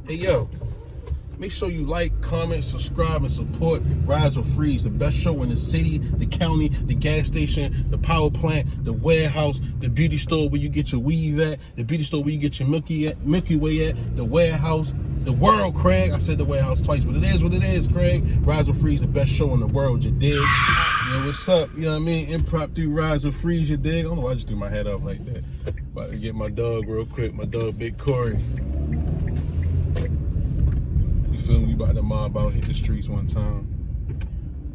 Hey, yo, make sure you like, comment, subscribe, and support Rise or Freeze, the best show in the city, the county, the gas station, the power plant, the warehouse, the beauty store where you get your weave at, the beauty store where you get your Milky Way at, the warehouse, the world, Craig. I said the warehouse twice, but it is what it is, Craig. Rise or Freeze, the best show in the world, you dig? Yo, what's up? You know what I mean? Impromptu Rise or Freeze, you dig? I don't know why I just threw my head up like that. About to get my dog real quick, my dog Big Corey. We about to Mamba out, hit the streets one time.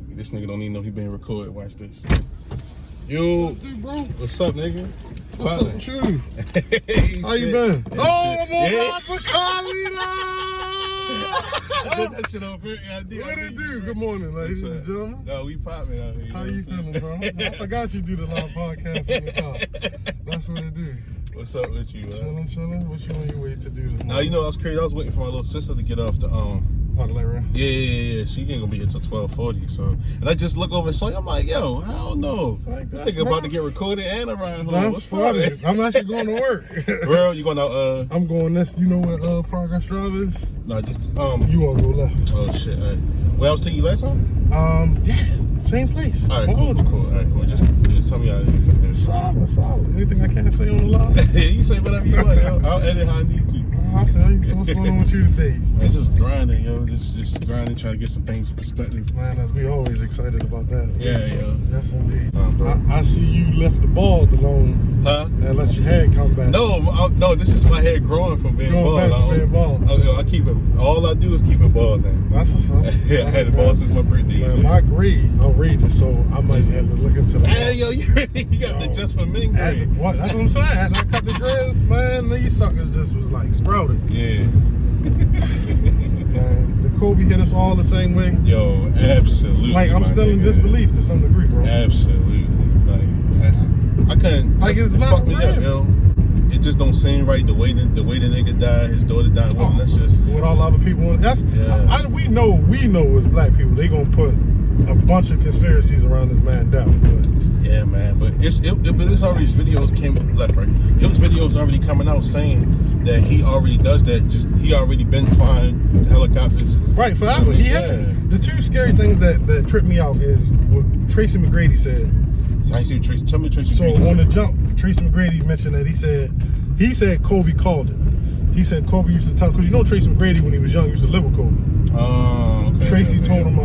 This nigga don't even know he being recorded. Watch this. Yo, what's up, nigga? What's up with you? How you been? Oh, I'm on live with Carlita! Put that shit on here. What it do? Good morning, ladies and gentlemen. No, we popping out here. How you feeling, bro? I forgot you do the live podcast on the top. That's what it do. What's up with you, man? Chilling. What you on your way to do this morning? Now, you know, I was crazy. I was waiting for my little sister to get off the Yeah. She ain't gonna be here till 12:40. So, and I just look over and saw you. I'm like, yo, I don't know. Like, this nigga about to get recorded and a ride home. That's funny. I'm actually going to work. Bro, you going out? I'm going this. You know what Progress Drive is? No, just You want to go left? Oh shit. All right. Where I was taking you last time? Yeah. Same place. All right, cool. All right, cool. Just tell me how you fit this. Solid. Anything I can't say on the line? Yeah, you say whatever you want. I'll edit how I need to. I feel you. So what's going on with you today? Man, just grinding, yo. Just grinding, trying to get some things in perspective. Man, as we always excited about that. Yeah, yo. Yes, indeed. Bro. I see you left the ball alone. Huh? And let your head come back. No, this is my head growing from being bald. I keep it. All I do is keep it bald now. That's what's up. Yeah, I had it bald since my birthday. Man, my grade outrageous, so I might have to look into that. Hey, yo, you got the just for men grade. What? That's what I'm saying. After I cut the dreads, man, these suckers just was like sprouted. Yeah. Man, the Kobe hit us all the same way. Yo, absolutely. Like, I'm still in disbelief to some degree, bro. Absolutely. Like, I couldn't. Like, it's not fuck me up, yo. It just don't seem right the way the nigga died, his daughter died. Well, that's just with all the other people. We know as black people they gonna put a bunch of conspiracies around this man death. But yeah, man. But it's already videos came left, right. It was videos already coming out saying that he already does that. Just he already been flying helicopters. Right, forever. He has. The two scary things that tripped me out is what Tracy McGrady said. So I see what Tracy. Tell me Tracy. So on the jump, Tracy McGrady mentioned that he said Kobe called it. He said Kobe used to tell, because you know Tracy McGrady when he was young used to live with Kobe. Oh, okay. Tracy told him.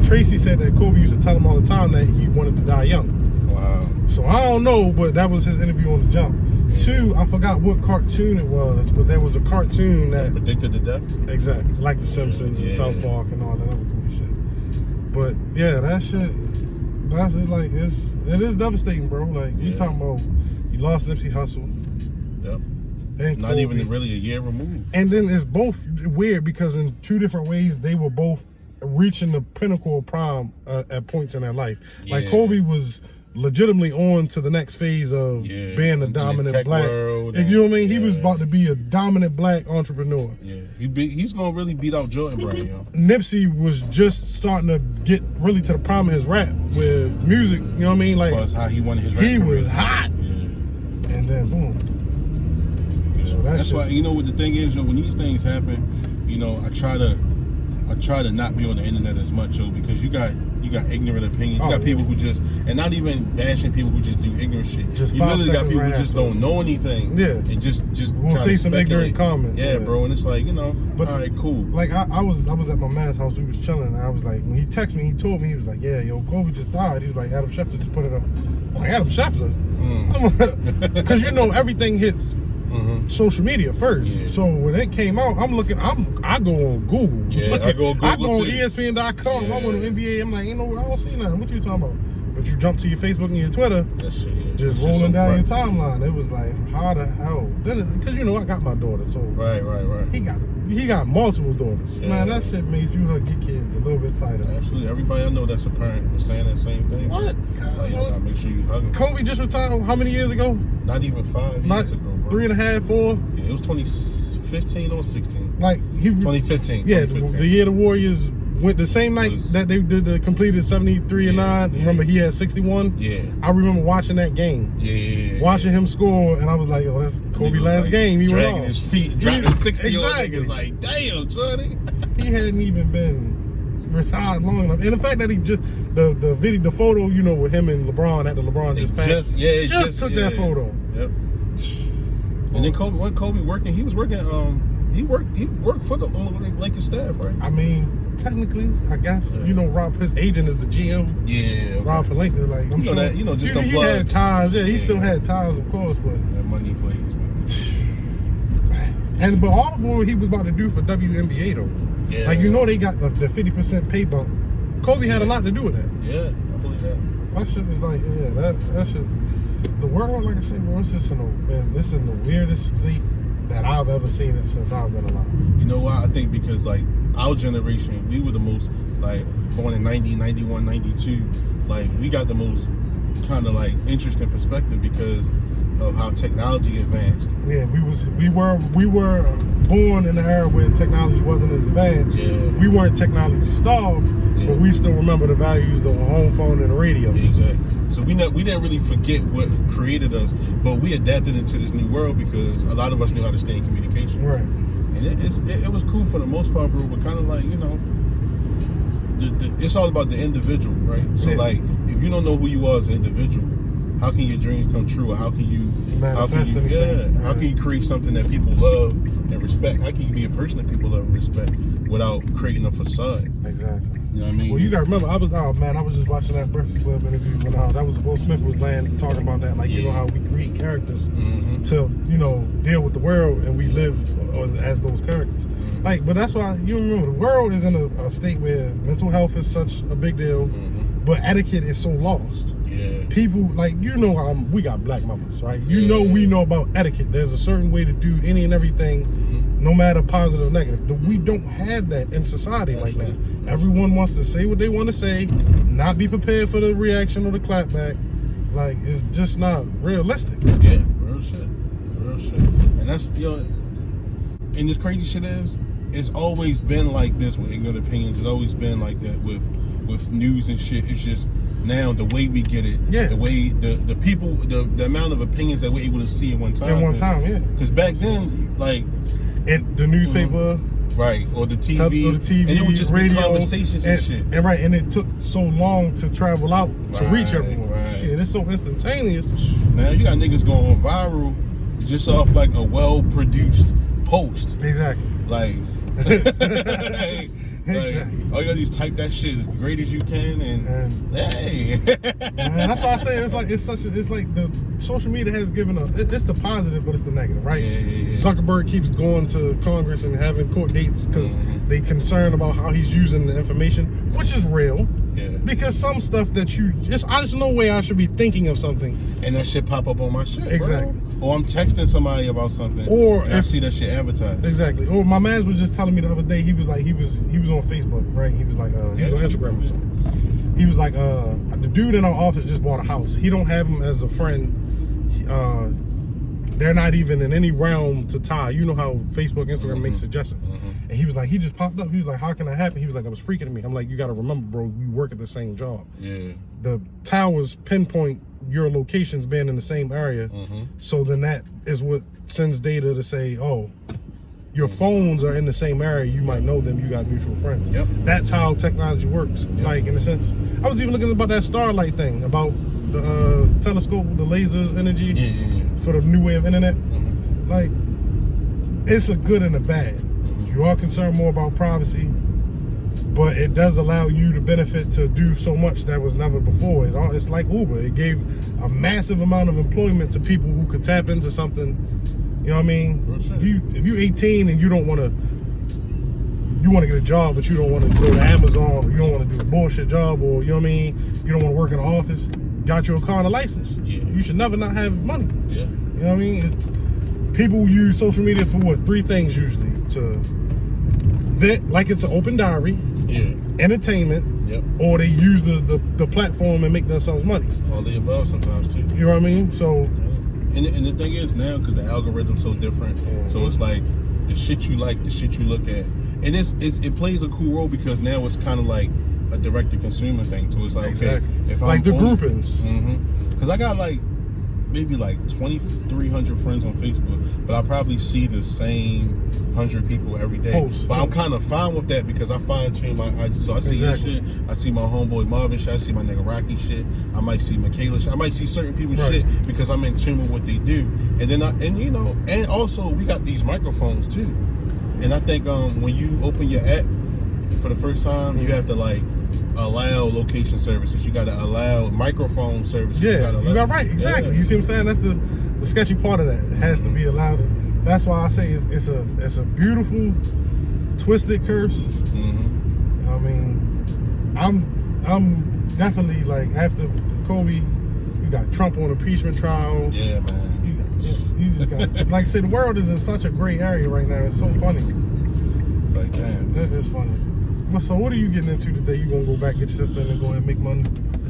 Tracy said that Kobe used to tell him all the time that he wanted to die young. Wow. So I don't know, but that was his interview on the jump. Yeah. Two, I forgot what cartoon it was, but there was a cartoon that predicted the death. Exactly, like The Simpsons and South Park and all that other goofy shit. But yeah, that shit. That's just like it is devastating, bro. Like you talking about, you lost Nipsey Hussle. Yep. And not even really a year removed. And then it's both weird because in two different ways they were both reaching the pinnacle of prime at points in their life. Yeah. Like Kobe was legitimately on to the next phase of being a dominant black. You know what I mean? He was about to be a dominant black entrepreneur. Yeah, he's gonna really beat out Jordan Brand, yo. Nipsey was just starting to get really to the prime of his rap with music. You know what I mean? Like as far as how he wanted his rap. He was hot. Yeah. And then boom. Yeah. So that's why, you know what the thing is, yo, when these things happen, you know, I try to not be on the internet as much, yo, because you got ignorant opinions. You got people who just, and not even bashing people who just do ignorant shit. You literally got people who just don't know anything. Yeah. And just we'll say some ignorant comments. Yeah, bro. And it's like, you know, but all right, cool. Like I was at my man's house. We was chilling. And I was like, when he texted me, he told me, he was like, yeah, yo, Kobe just died. He was like, Adam Schefter just put it up. I'm like, Adam Schefter? Because you know everything hits social media first. Yeah. So when it came out, I go on Google. Yeah, I go on Google. I go on ESPN.com. I went on NBA. I'm like, you know what? I don't see nothing. What you talking about? But you jump to your Facebook and your Twitter, just rolling down your timeline. It was like, how the hell? Then, because you know I got my daughter, so right. He got multiple daughters. Yeah. Man, that shit made you hug your kids a little bit tighter. Absolutely. Everybody I know that's a parent was saying that same thing. What? You gotta make sure you hug them. Kobe just retired how many years ago? Not even 5 years ago, bro. 3.5, 4? Yeah, it was 2015 or 16. Like 2015. Yeah, the year the Warriors went the same night that they did the completed 73 and 9. Remember, he had 61. Yeah, I remember watching that game. Watching him score, and I was like, "Oh, that's Kobe last game." He dragging went his feet, dropping 60 on niggas. Exactly. Like, damn, Johnny. He hadn't even been retired long enough, and the fact that he just the photo, you know, with him and LeBron at the LeBron just passed. Just took that photo. Yep. And then Kobe, when Kobe working, he was working. He worked for the Lakers staff, right? I mean, technically, I guess you know, his agent is the GM. Yeah, okay. Rob Pelinka, like I'm sure that, just he had ties. Yeah, he still had ties, of course, but that money plays, man. But all of what he was about to do for WNBA though, like you know, they got the 50% pay bump. Kobe had a lot to do with that. Yeah, I believe that. That shit is like, that shit. The world, like I said, bro, it's in the weirdest state that I've ever seen it since I've been alive. You know why? I think because like our generation, we were the most like born in 90, 91, 92. Like we got the most kind of like interesting perspective because of how technology advanced. Yeah, we were born in an era where technology wasn't as advanced. Yeah. We weren't technology starved, but we still remember the values of a home phone and a radio. Exactly. So we didn't really forget what created us, but we adapted into this new world because a lot of us knew how to stay in communication. Right. And it was cool for the most part, bro. But kind of like, you know, it's all about the individual, right? So like, if you don't know who you are as an individual, how can your dreams come true? Or how can you create something that people love and respect? How can you be a person that people love and respect without creating a facade? Exactly. You know what I mean? Well, you gotta remember, I was just watching that Breakfast Club interview when that was Will Smith was talking about that, like you know how we create characters to deal with the world and we live as those characters. Like, but that's why you remember the world is in a state where mental health is such a big deal, but etiquette is so lost. Yeah. People like we got black mamas, right? We know about etiquette. There's a certain way to do any and everything, no matter positive or negative. We don't have that in society like that. Everyone wants to say what they want to say, not be prepared for the reaction or the clapback. Like, it's just not realistic. Yeah, real shit. And that's and this crazy shit is, it's always been like this with ignorant opinions. It's always been like that with news and shit. It's just now the way we get it, the way the people, the amount of opinions that we're able to see at one time. Because back then, like the newspaper, right, or the TV, and it would just radio, be conversations and shit. And it took so long to travel out to reach everyone. Shit, it's so instantaneous. Now you got niggas going viral just off like a well-produced post. Exactly. Like. Exactly. All you gotta do is type that shit as great as you can, and hey. Man, that's why I say it's like the social media has given it's the positive, but it's the negative, right? Zuckerberg keeps going to Congress and having court dates because they concerned about how he's using the information, which is real. Yeah. Because some stuff that there's no way I should be thinking of something and that shit pop up on my shit. Exactly. Bro. Or I'm texting somebody about something, or I see that shit advertised. Exactly. Or my man was just telling me the other day, he was on Facebook, right? He was like, he was on Instagram or something. He was like, the dude in our office just bought a house. He don't have him as a friend. They're not even in any realm to tie. You know how Facebook, Instagram makes suggestions. And he was like, he just popped up. He was like, how can that happen? He was like, that was freaking to me. I'm like, you got to remember, bro, we work at the same job. Yeah. The towers pinpoint your locations being in the same area. So then that is what sends data to say, oh, your phones are in the same area. You might know them. You got mutual friends. Yep. That's how technology works. Yep. Like, in a sense, I was even looking about that Starlight thing, about the telescope, the lasers energy for the new way of internet. Like, it's a good and a bad. You are concerned more about privacy, but it does allow you to benefit to do so much that was never before. It's like Uber. It gave a massive amount of employment to people who could tap into something. You know what I mean? If you're 18 and you want to get a job, but you don't want to go to Amazon, or you don't want to do a bullshit job, or you know what I mean? You don't want to work in an office. Got your car and a license. You should never not have money. You know what I mean? People use social media for what? 3 things usually: to vent, like it's an open diary, entertainment, or they use the platform and make themselves money. All the above sometimes too. You know what I mean? So, and the thing is now, because the algorithm's so different, so it's like the shit you like, the shit you look at, and it plays a cool role because now it's kind of like a direct to consumer thing. So it's like, exactly. okay, if like I'm the groupings, because I got like maybe like 2,300 friends on Facebook, but I probably see the same 100 people every day. But I'm kind of fine with that because I fine tune so I see your shit, I see my homeboy Marvin shit, I see my nigga Rocky shit, I might see Michaela shit, I might see certain people's shit because I'm in tune with what they do. And then and also we got these microphones too. And I think when you open your app for the first time, you have to like allow location services. You got to allow microphone services. Yeah, you got right, exactly. Yeah. You see what I'm saying? That's the sketchy part of that. It has to be allowed. And that's why I say it's a beautiful, twisted curse. I mean, I'm definitely like after Kobe, you got Trump on impeachment trial. Yeah, man. You just got like I said, the world is in such a gray area right now. It's so funny. It's like damn. That is funny. So what are you getting into today? You gonna go back, get your sister, and then go ahead and make money?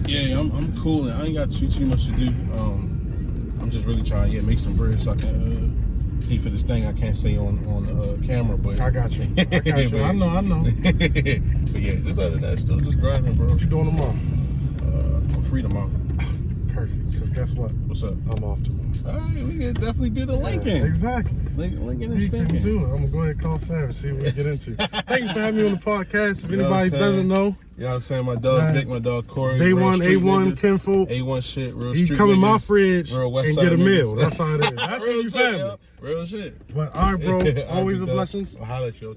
Yeah, I'm cool. And I ain't got too much to do. I'm just really trying to make some bread so I can pay for this thing I can't say on camera. But I got you. I got you. I know. But yeah, just other than that, still just grinding, bro. What you doing tomorrow? I'm free tomorrow. Perfect. Because guess what? What's up? I'm off tomorrow. All right, we can definitely do the linking. Exactly. Linking and stinking. Do it. I'm gonna go ahead and call Savage, see what we get into. Thank you for having me on the podcast. If anybody doesn't know, you know what I'm saying? My dog Vic, my dog Corey. Day one, A1 kinfolk. A1 shit, real he street come niggas, in my fridge and get a meal. Niggas. That's how it is. That's real when you shit, family. Real shit. But all right, bro. Always a blessing. I'll holler at you.